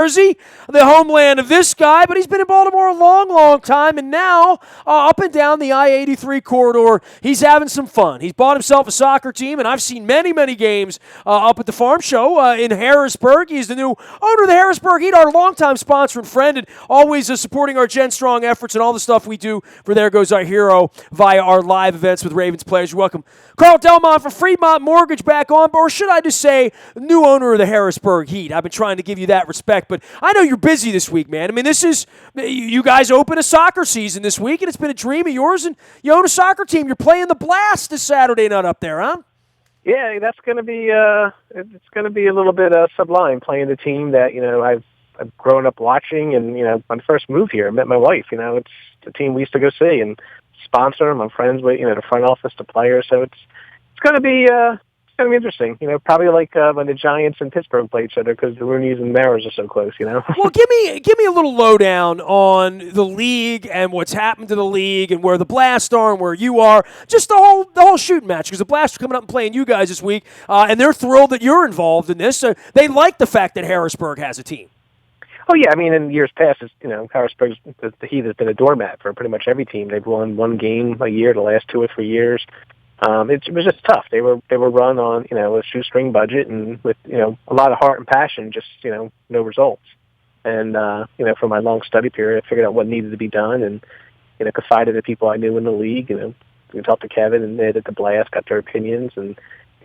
Jersey, the homeland of this guy, but he's been in Baltimore a long, long time, and now up and down the I-83 corridor, he's having some fun. He's bought himself a soccer team, and I've seen many, many games up at the farm show in Harrisburg. He's the new owner of the Harrisburg Heat, our longtime sponsor and friend, and always supporting our Gen Strong efforts and all the stuff we do for There Goes Our Hero via our live events with Ravens players. You're welcome. Carl Delmont for Fremont Mortgage back on, or should I just say new owner of the Harrisburg Heat? I've been trying to give you that respect, but I know you're busy this week, man. I mean, this is, you guys open a soccer season this week, and it's been a dream of yours, and you own a soccer team. You're playing the Blast this Saturday night up there, huh? Yeah, that's going to be it's going to be a little bit sublime, playing the team that I've grown up watching, and when I first moved here, I met my wife. It's the team we used to go see and sponsor them. I'm friends with the front office, the players, so it's going to be interesting. Probably like when the Giants and Pittsburgh play each other because the Rooneys and Maras are so close. Well, give me a little lowdown on the league and what's happened to the league and where the Blast are and where you are. Just the whole shooting match, because the Blast are coming up and playing you guys this week, and they're thrilled that you're involved in this. They like the fact that Harrisburg has a team. Oh yeah, I mean, in years past, Harrisburg's the Heat has been a doormat for pretty much every team. They've won one game a year the last 2 or 3 years. It was just tough. They were run on a shoestring budget and with a lot of heart and passion, just no results. And for my long study period, I figured out what needed to be done, and confided in people I knew in the league. We talked to Kevin and Ned at the Blast, got their opinions, and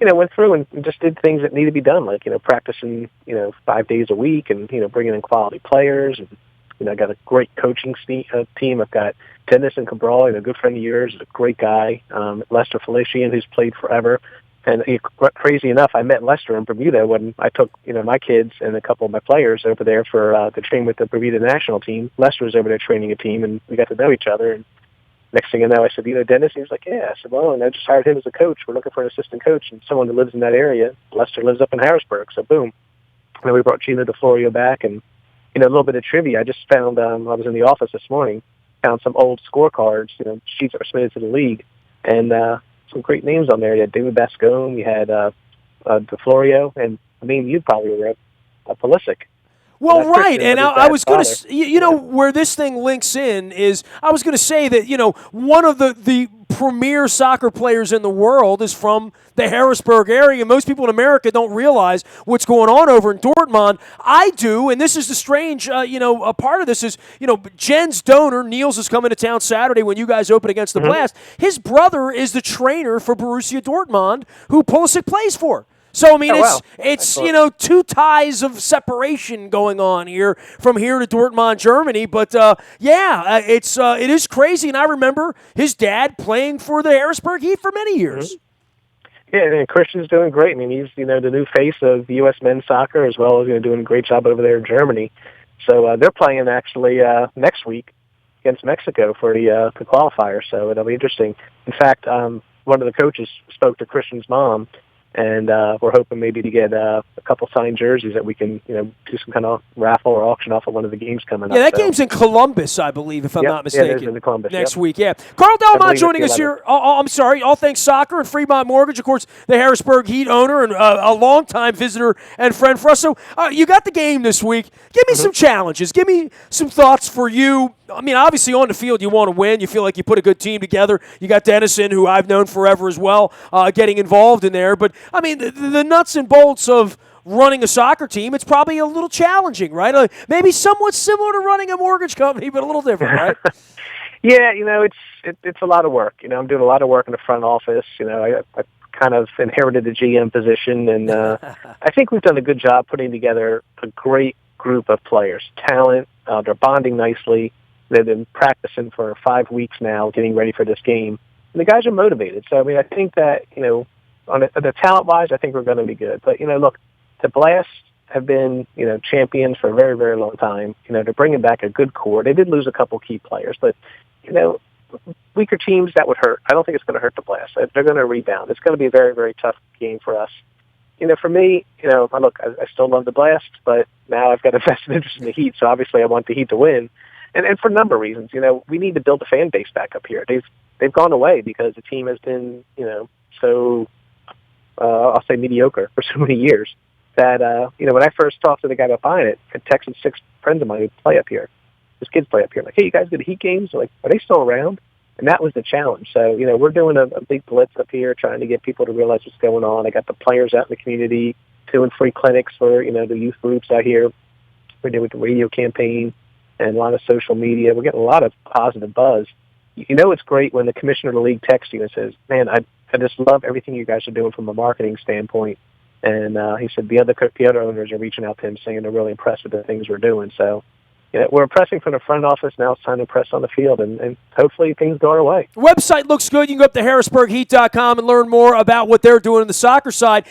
went through and just did things that needed to be done, like practicing 5 days a week and bringing in quality players. And I got a great coaching team. I've got Dennis and Cabral, a good friend of yours, a great guy. Lester Felician, who's played forever. And crazy enough, I met Lester in Bermuda when I took my kids and a couple of my players over there for to train with the Bermuda national team. Lester was over there training a team, and we got to know each other. And next thing you know, I said, Dennis? He was like, yeah. I said, well, and I just hired him as a coach. We're looking for an assistant coach and someone that lives in that area. Lester lives up in Harrisburg, so boom. And then we brought Gina DeFlorio back, and a little bit of trivia. I just found, I was in the office this morning, found some old scorecards, sheets that were submitted to the league, and some great names on there. You had David Bascome, you had DeFlorio, and I mean, you probably were Pulisic. Well, right, and I was going to, where this thing links in is, I was going to say that, one of the premier soccer players in the world is from the Harrisburg area. Most people in America don't realize what's going on over in Dortmund. I do, and this is the strange, a part of this is, Jen's donor, Niels, is coming to town Saturday when you guys open against the Blast. His brother is the trainer for Borussia Dortmund, who Pulisic plays for. So, I mean, it's two ties of separation going on here from here to Dortmund, Germany. But, it is crazy. And I remember his dad playing for the Harrisburg Heat for many years. Yeah, and Christian's doing great. I mean, he's, the new face of U.S. men's soccer, as well as, doing a great job over there in Germany. So they're playing, actually, next week against Mexico for the qualifier. So it'll be interesting. In fact, one of the coaches spoke to Christian's mom, and we're hoping maybe to get a couple signed jerseys that we can, do some kind of raffle or auction off at one of the games coming up. Yeah, that game's in Columbus, I believe, if I'm not mistaken. Yeah, it is in Columbus. Next week, yeah. Carl Delmont joining us here. I'm sorry, All Things Soccer and Fremont Mortgage, of course, the Harrisburg Heat owner and a longtime visitor and friend for us. So you got the game this week. Give me some challenges. Give me some thoughts for you. I mean, obviously on the field you want to win. You feel like you put a good team together. You got Dennison, who I've known forever as well, getting involved in there. But, I mean, the nuts and bolts of running a soccer team, it's probably a little challenging, right? Maybe somewhat similar to running a mortgage company, but a little different, right? Yeah, it's a lot of work. I'm doing a lot of work in the front office. I kind of inherited the GM position, and I think we've done a good job putting together a great group of players. Talent, they're bonding nicely. They've been practicing for 5 weeks now, getting ready for this game. And the guys are motivated. So, I mean, I think that, on the talent-wise, I think we're going to be good. But, look, the Blast have been, champions for a very, very long time. They're bringing back a good core. They did lose a couple key players, but, weaker teams, that would hurt. I don't think it's going to hurt the Blast. They're going to rebound. It's going to be a very, very tough game for us. For me, I still love the Blast, but now I've got a vested interest in the Heat, so obviously I want the Heat to win. And for a number of reasons, we need to build the fan base back up here. They've gone away because the team has been, so I'll say mediocre for so many years. that, when I first talked to the guy about buying it, I texted 6 friends of mine who play up here. His kids play up here. Like, hey, you guys go to Heat games? They're like, are they still around? And that was the challenge. So, we're doing a big blitz up here, trying to get people to realize what's going on. I got the players out in the community doing free clinics for, the youth groups out here. We're doing the radio campaign and a lot of social media. We're getting a lot of positive buzz. It's great when the commissioner of the league texts you and says, man, I just love everything you guys are doing from a marketing standpoint. And he said the other owners are reaching out to him saying they're really impressed with the things we're doing. So, we're impressing from the front office. Now it's time to press on the field, and hopefully things go our way. Website looks good. You can go up to harrisburgheat.com and learn more about what they're doing on the soccer side.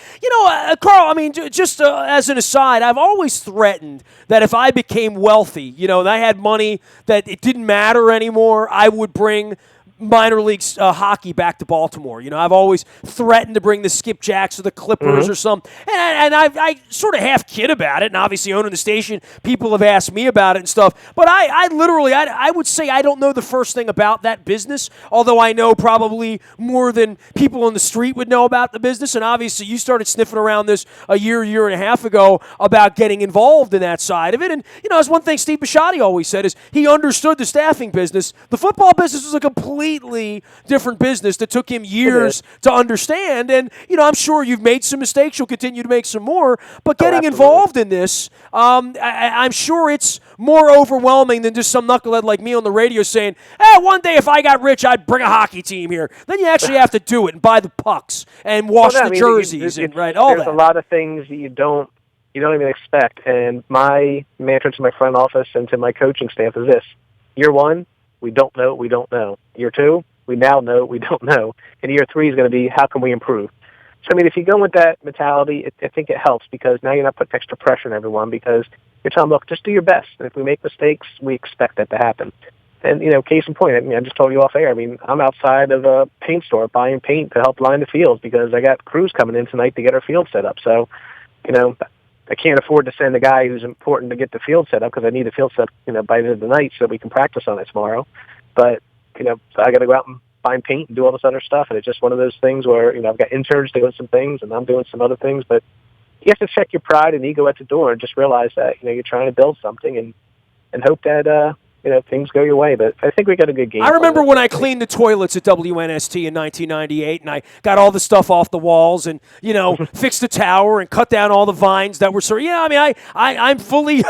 Carl, I mean, just as an aside, I've always threatened that if I became wealthy, and I had money that it didn't matter anymore, I would bring minor league hockey back to Baltimore. I've always threatened to bring the Skipjacks or the Clippers or something. And I sort of half kid about it. And obviously owning the station, people have asked me about it and stuff. But I literally would say I don't know the first thing about that business, although I know probably more than people on the street would know about the business. And obviously you started sniffing around this a year and a half ago about getting involved in that side of it. And, that's one thing Steve Bisciotti always said is he understood the staffing business. The football business was a completely different business that took him years to understand. And, I'm sure you've made some mistakes. You'll continue to make some more. But getting involved in this, I'm sure it's more overwhelming than just some knucklehead like me on the radio saying, hey, one day if I got rich, I'd bring a hockey team here. Then you actually have to do it and buy the pucks and wash the jerseys. There's a lot of things that you don't even expect. And my mantra to my front office and to my coaching staff is this: year 1, we don't know what we don't know. Year 2, we now know what we don't know. And year 3 is going to be, how can we improve? So, if you go with that mentality, I think it helps because now you're not putting extra pressure on everyone because you're telling them, look, just do your best. And if we make mistakes, we expect that to happen. And, case in point, I just told you off air, I'm outside of a paint store buying paint to help line the fields because I got crews coming in tonight to get our field set up. So, I can't afford to send a guy who's important to get the field set up because I need the field set, by the end of the night so we can practice on it tomorrow. But, so I got to go out and find paint and do all this other stuff. And it's just one of those things where, I've got interns doing some things and I'm doing some other things. But you have to check your pride and ego at the door and just realize that, you're trying to build something and hope that, things go your way. But I think we got a good game. I remember when I cleaned the toilets at WNST in 1998, and I got all the stuff off the walls, and fixed the tower and cut down all the vines that were I'm fully,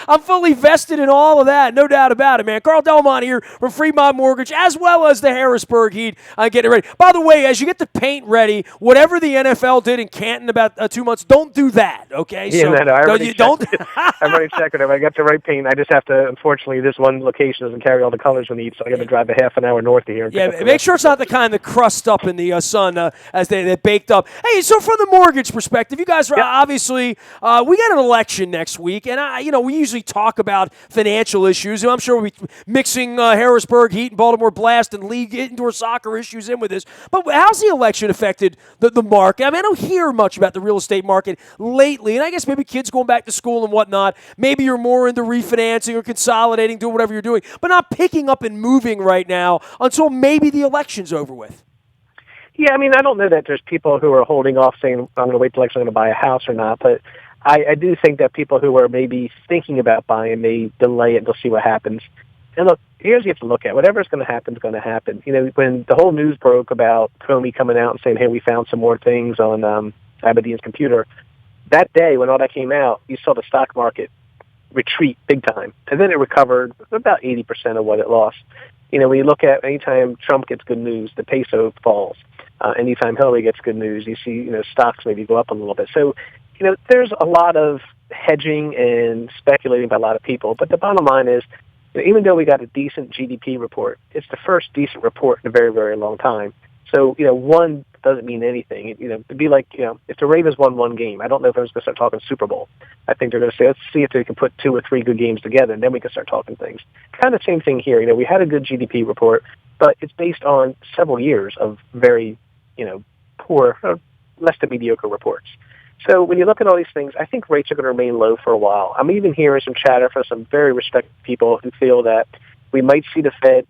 I'm fully vested in all of that, no doubt about it, man. Carl Delmont here from Fremont Mortgage, as well as the Harrisburg Heat. Getting ready. By the way, as you get the paint ready, whatever the NFL did in Canton about 2 months, don't do that. Okay? Yeah, I already I've already checked it. If I got the right paint, I just have to. Unfortunately, this one location doesn't carry all the colors we need, so I got to drive a half an hour north of here. Yeah, make sure it's not the kind that crust up in the sun as they baked up. Hey, so from the mortgage perspective, you guys are obviously we got an election next week, and we usually talk about financial issues. I'm sure we'll be mixing Harrisburg Heat and Baltimore Blast and league indoor soccer issues in with this. But how's the election affected the market? I don't hear much about the real estate market lately, and I guess maybe kids going back to school and whatnot. Maybe you're more into refinancing or consolidating, doing whatever you're doing, but not picking up and moving right now until maybe the election's over with. Yeah, I don't know that there's people who are holding off saying, I'm going to wait till election, I'm going to buy a house or not, but I do think that people who are maybe thinking about buying may delay it. They'll see what happens. And look, here's what you have to look at. Whatever's going to happen is going to happen. When the whole news broke about Comey coming out and saying, hey, we found some more things on Aberdeen's computer, that day when all that came out, you saw the stock market retreat big time. And then it recovered about 80% of what it lost. When you look at anytime Trump gets good news, the peso falls. Anytime Hillary gets good news, you see, stocks maybe go up a little bit. So, there's a lot of hedging and speculating by a lot of people. But the bottom line is, even though we got a decent GDP report, it's the first decent report in a very, very long time. So, one doesn't mean anything. It'd be like, if the Ravens won one game, I don't know if everyone's going to start talking Super Bowl. I think they're going to say, let's see if they can put 2 or 3 good games together, and then we can start talking things. Kind of same thing here. We had a good GDP report, but it's based on several years of very, poor, less than mediocre reports. So when you look at all these things, I think rates are going to remain low for a while. I'm even hearing some chatter from some very respected people who feel that we might see the Fed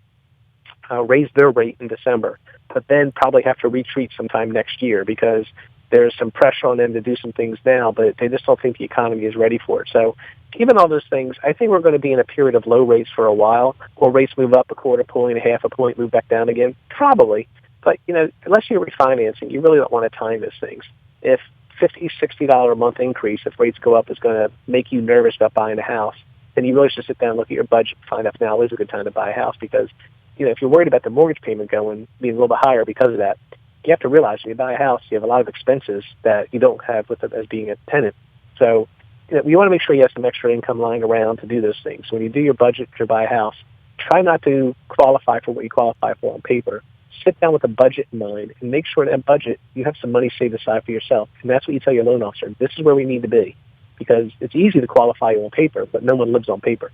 raise their rate in December, but then probably have to retreat sometime next year because there's some pressure on them to do some things now, but they just don't think the economy is ready for it. So given all those things, I think we're going to be in a period of low rates for a while. Will rates move up a quarter point, a half a point, move back down again? Probably. But, unless you're refinancing, you really don't want to time those things. If $50, $60 a month increase, if rates go up, is going to make you nervous about buying a house, then you really should sit down and look at your budget and find out if now is a good time to buy a house. Because, if you're worried about the mortgage payment being a little bit higher because of that, you have to realize when you buy a house, you have a lot of expenses that you don't have with it as being a tenant. So, you want to make sure you have some extra income lying around to do those things. When you do your budget to buy a house, try not to qualify for what you qualify for on paper. Sit down with a budget in mind and make sure in that budget you have some money saved aside for yourself. And that's what you tell your loan officer. This is where we need to be. Because it's easy to qualify you on paper, but no one lives on paper.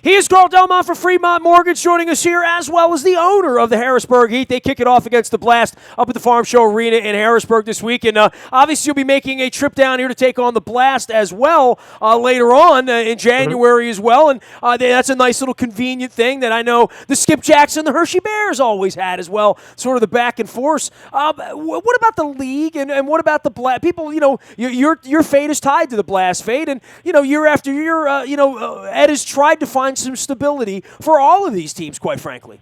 He is Carl Delmont for Fremont Mortgage, joining us here, as well as the owner of the Harrisburg Heat. They kick it off against the Blast up at the Farm Show Arena in Harrisburg this week. And obviously you'll be making a trip down here to take on the Blast as well later on in January as well. And that's a nice little convenient thing that I know the Skipjacks and the Hershey Bears always had as well, sort of the back and forth. What about the league and what about the Blast? People, your fate is tied to the Blast fate. And, year after year, Ed has tried to find some stability for all of these teams, quite frankly.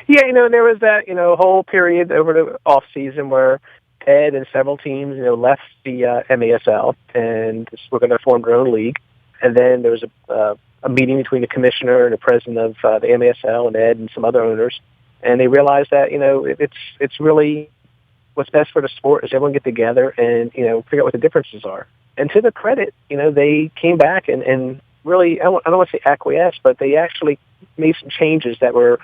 Yeah, there was that, whole period over the off season where Ed and several teams, left the MASL and were going to form their own league. And then there was a meeting between the commissioner and the president of the MASL and Ed and some other owners. And they realized that, it's really what's best for the sport is everyone get together and, figure out what the differences are. And to the credit, they came back and really, I don't want to say acquiesce, but they actually made some changes that were,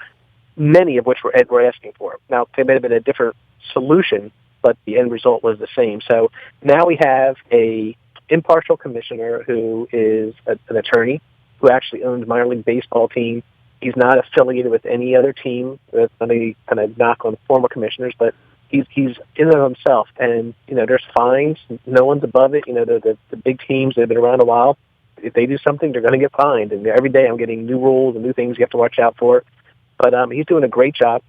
many of which were asking for. Now, they may have been a different solution, but the end result was the same. So now we have a impartial commissioner who is an attorney who actually owns a minor league baseball team. He's not affiliated with any other team. That's any kind of knock on former commissioners, but he's in and of himself. And, there's fines. No one's above it. The big teams that have been around a while, if they do something, they're going to get fined. And every day I'm getting new rules and new things you have to watch out for. But he's doing a great job.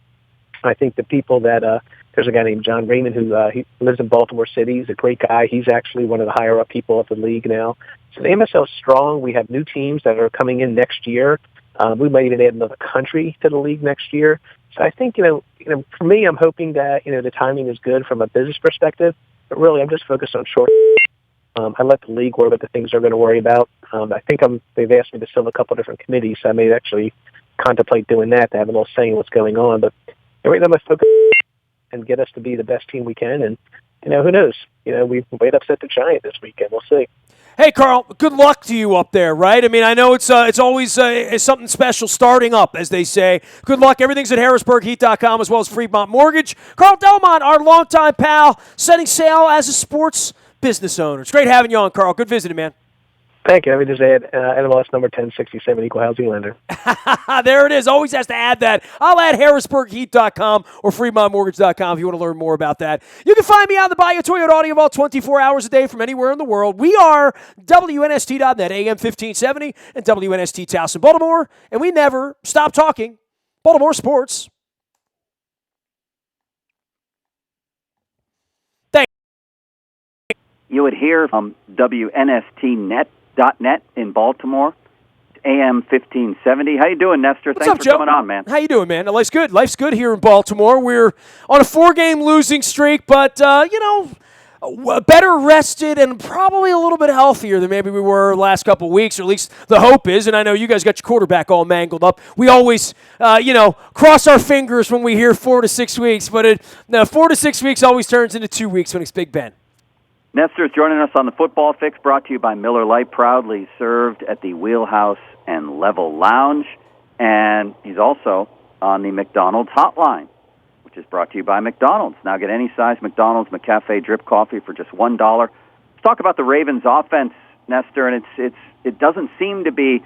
I think the people that there's a guy named John Raymond who he lives in Baltimore City. He's a great guy. He's actually one of the higher-up people at the league now. So the MSL is strong. We have new teams that are coming in next year. We might even add another country to the league next year. So I think, for me, I'm hoping that, the timing is good from a business perspective. But really, I'm just focused on short. I let the league worry about the things they're going to worry about. I think they've asked me to fill a couple of different committees, so I may actually contemplate doing that to have a little say in what's going on. But right now, I'm focused and get us to be the best team we can. And, who knows? We might upset the Giant this weekend. We'll see. Hey, Carl, good luck to you up there, right? I mean, I know it's always something special starting up, as they say. Good luck. Everything's at HarrisburgHeat.com as well as Fremont Mortgage. Carl Delmont, our longtime pal, setting sail as a sports business owner. It's great having you on, Carl. Good visiting, man. Thank you. Let me just add NMLS number 1067, equal housing lender. There it is. Always has to add that. I'll add HarrisburgHeat.com or FremontMortgage.com if you want to learn more about that. You can find me on the Bayou Toyota Audio Vault 24 hours a day from anywhere in the world. We are WNST.net, AM 1570, and WNST Towson, Baltimore, and we never stop talking Baltimore sports. Thank you. You would hear from WNST.net in Baltimore, AM 1570. How you doing, Nestor? What's Thanks up, for Joe? coming on, man. How you doing, man? Life's good. Life's good here in Baltimore. We're on a 4-game losing streak, but, better rested and probably a little bit healthier than maybe we were last couple of weeks, or at least the hope is. And I know you guys got your quarterback all mangled up. We always, cross our fingers when we hear 4 to 6 weeks, but 4 to 6 weeks always turns into 2 weeks when it's Big Ben. Nestor is joining us on the Football Fix, brought to you by Miller Lite, proudly served at the Wheelhouse and Level Lounge. And he's also on the McDonald's hotline, which is brought to you by McDonald's. Now get any size McDonald's McCafe drip coffee for just $1. Let's talk about the Ravens offense, Nestor, and it doesn't seem to be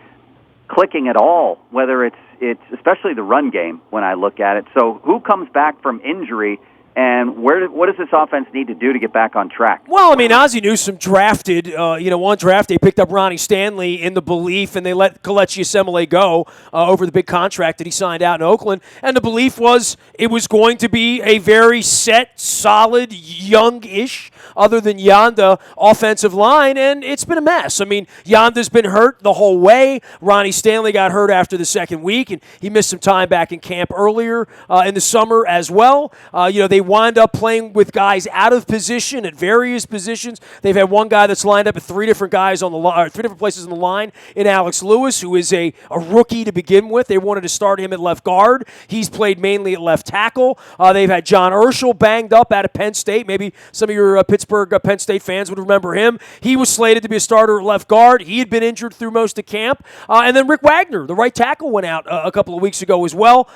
clicking at all, whether it's especially the run game when I look at it. So who comes back from injury And what does this offense need to do to get back on track? Well, I mean, Ozzie Newsome drafted, one draft. They picked up Ronnie Stanley in the belief, and they let Kelechi Osemele go over the big contract that he signed out in Oakland. And the belief was it was going to be a very set, solid, young-ish, other than Yanda, offensive line, and it's been a mess. I mean, Yanda's been hurt the whole way. Ronnie Stanley got hurt after the second week, and he missed some time back in camp earlier in the summer as well. They wind up playing with guys out of position at various positions. They've had one guy that's lined up at three different guys on the line, three different places on the line in Alex Lewis, who is a rookie to begin with. They wanted to start him at left guard. He's played mainly at left tackle. They've had John Urschel banged up out of Penn State. Maybe some of your Pittsburgh Penn State fans would remember him. He was slated to be a starter at left guard. He had been injured through most of camp. And then Rick Wagner, the right tackle, went out a couple of weeks ago as well.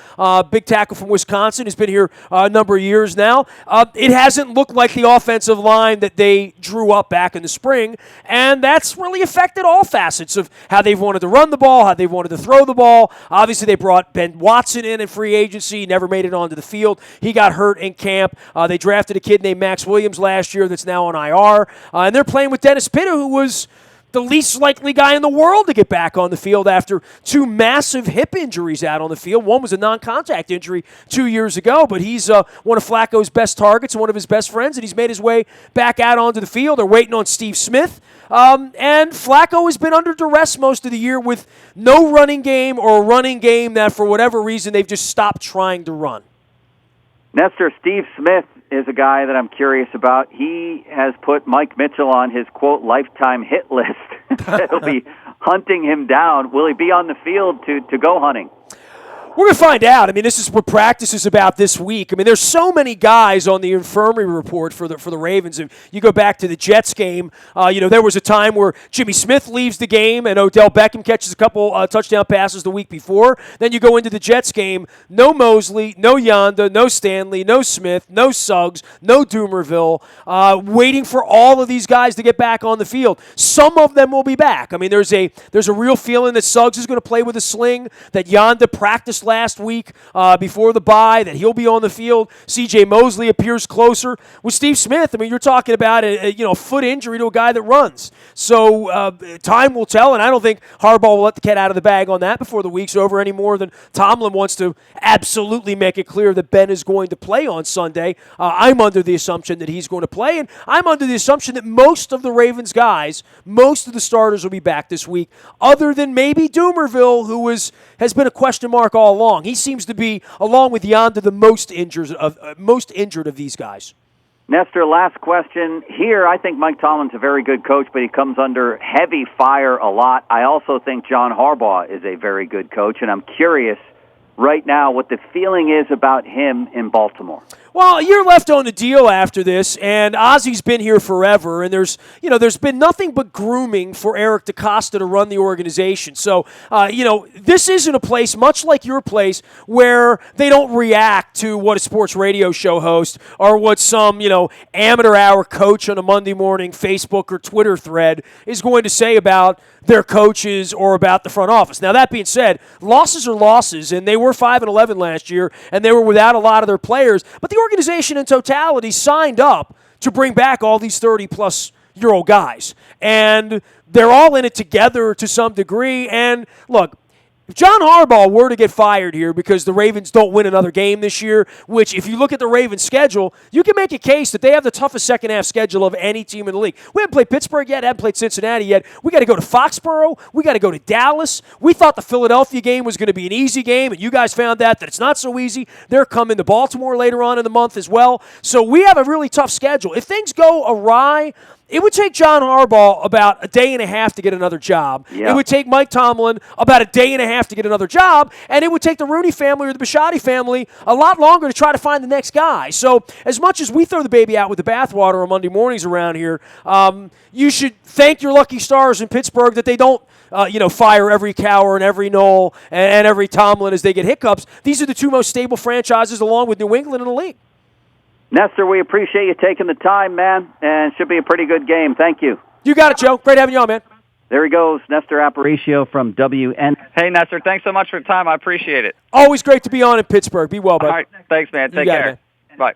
Big tackle from Wisconsin. He's been here a number of years now. It hasn't looked like the offensive line that they drew up back in the spring, and that's really affected all facets of how they've wanted to run the ball, how they've wanted to throw the ball. Obviously, they brought Ben Watson in free agency, never made it onto the field. He got hurt in camp. They drafted a kid named Max Williams last year that's now on IR, and they're playing with Dennis Pitta, who was the least likely guy in the world to get back on the field after two massive hip injuries out on the field. One was a non-contact injury 2 years ago, but he's one of Flacco's best targets and one of his best friends, and he's made his way back out onto the field. They're waiting on Steve Smith. And Flacco has been under duress most of the year with no running game or a running game that for whatever reason they've just stopped trying to run. Nestor, Steve Smith is a guy that I'm curious about. He has put Mike Mitchell on his, quote, lifetime hit list. He'll be hunting him down. Will he be on the field to go hunting? We're going to find out. I mean, this is what practice is about this week. I mean, there's so many guys on the infirmary report for the Ravens. If you go back to the Jets game, there was a time where Jimmy Smith leaves the game and Odell Beckham catches a couple touchdown passes the week before. Then you go into the Jets game, no Mosley, no Yanda, no Stanley, no Smith, no Suggs, no Doomerville, waiting for all of these guys to get back on the field. Some of them will be back. I mean, there's a real feeling that Suggs is going to play with a sling, that Yanda practiced last week before the bye, that he'll be on the field. C.J. Mosley appears closer. With Steve Smith, I mean, you're talking about a foot injury to a guy that runs. So time will tell, and I don't think Harbaugh will let the cat out of the bag on that before the week's over any more than Tomlin wants to absolutely make it clear that Ben is going to play on Sunday. I'm under the assumption that he's going to play, and I'm under the assumption that most of the Ravens guys, most of the starters will be back this week, other than maybe Doomerville, who has been a question mark all along. He seems to be, along with Yanda, the most injured of these guys. Nestor, last question. Here, I think Mike Tomlin's a very good coach, but he comes under heavy fire a lot. I also think John Harbaugh is a very good coach, and I'm curious right now what the feeling is about him in Baltimore. Well, a year left on the deal after this, and Ozzie's been here forever, and there's been nothing but grooming for Eric DeCosta to run the organization. So, this isn't a place, much like your place, where they don't react to what a sports radio show host or what some, amateur hour coach on a Monday morning Facebook or Twitter thread is going to say about their coaches or about the front office. Now, that being said, losses are losses, and they were 5-11 last year, and they were without a lot of their players, but the organization in totality signed up to bring back all these 30-plus-year-old guys. And they're all in it together to some degree. And, look, if John Harbaugh were to get fired here because the Ravens don't win another game this year, which if you look at the Ravens' schedule, you can make a case that they have the toughest second-half schedule of any team in the league. We haven't played Pittsburgh yet, haven't played Cincinnati yet. We got to go to Foxborough. We got to go to Dallas. We thought the Philadelphia game was going to be an easy game, and you guys found that it's not so easy. They're coming to Baltimore later on in the month as well. So we have a really tough schedule. If things go awry, it would take John Harbaugh about a day and a half to get another job. Yeah. It would take Mike Tomlin about a day and a half to get another job, and it would take the Rooney family or the Bisciotti family a lot longer to try to find the next guy. So as much as we throw the baby out with the bathwater on Monday mornings around here, you should thank your lucky stars in Pittsburgh that they don't fire every Cowher and every Knoll and every Tomlin as they get hiccups. These are the two most stable franchises along with New England in the league. Nestor, we appreciate you taking the time, man, and it should be a pretty good game. Thank you. You got it, Joe. Great having you on, man. There he goes, Nestor Aparicio from WN. Hey, Nestor, thanks so much for the time. I appreciate it. Always great to be on in Pittsburgh. Be well, bud. All right, thanks, man. Take care. Man. Bye.